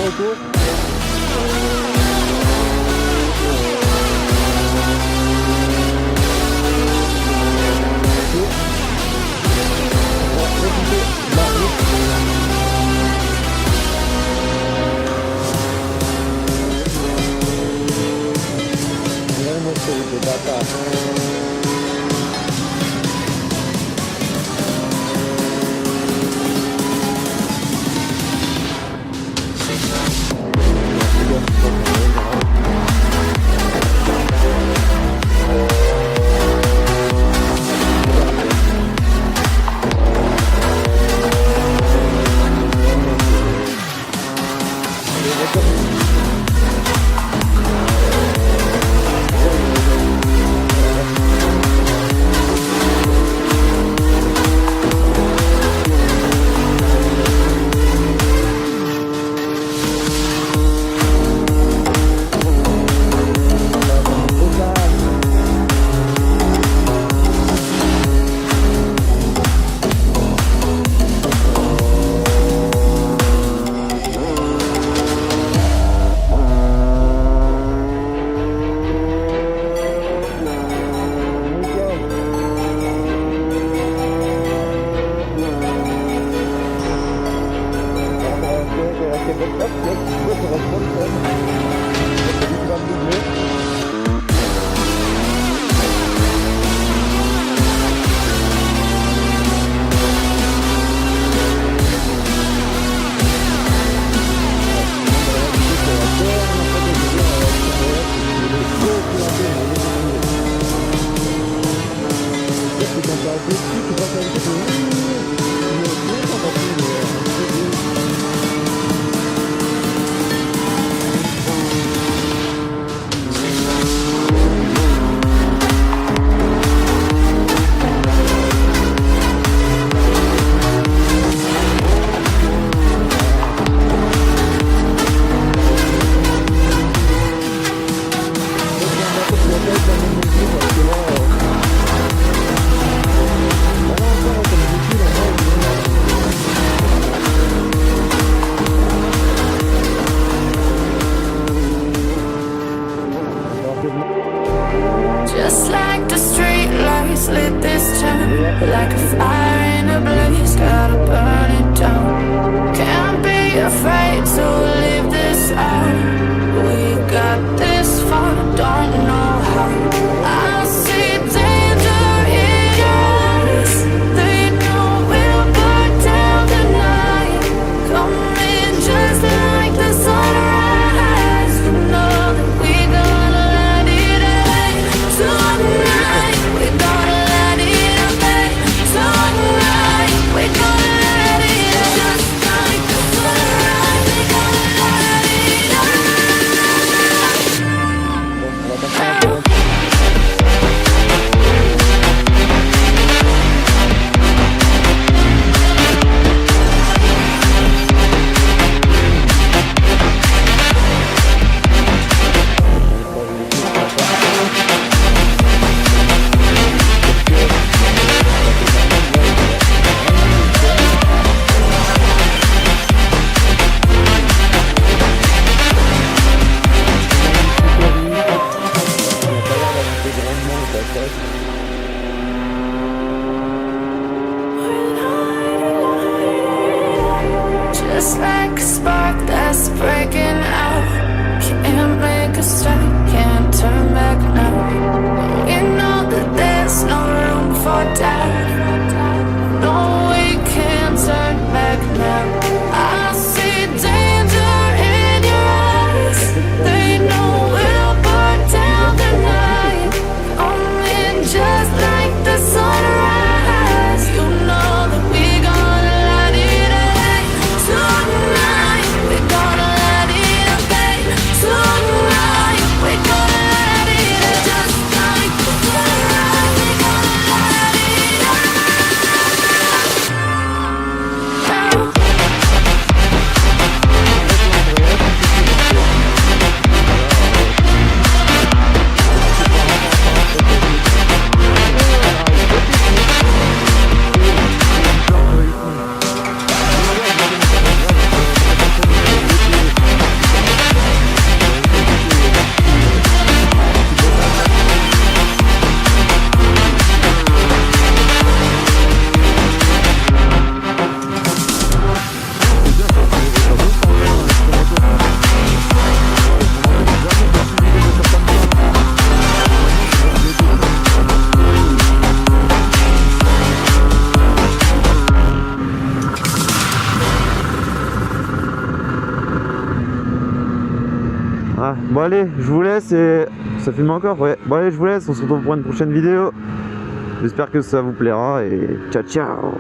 retour. Just like the street lights lit this town, like a fire in a blaze, gotta burn it down. Can't be afraid to leave this out. We got this far, don't know how. I see danger in your eyes. They know we'll burn down the night. Coming just like the sunrise. You know that we gonna let it rain tonight. We gonna let it rain tonight. We gonna let it just like the sunrise. We gonna let it rain. Just like a spark that's breaking out. Can't make a stop, can't turn back now. We know that there's no room for doubt. No, we can't turn back now. I see danger in your eyes. They know we'll burn down the night. Coming just like the sunrise. You know that we gonna let it rain tonight. We gonna let it rain tonight. We Ah, bon allez, je vous laisse et... Ça filme encore? Ouais. Bon allez, je vous laisse, on se retrouve pour une prochaine vidéo. J'espère que ça vous plaira et ciao ciao.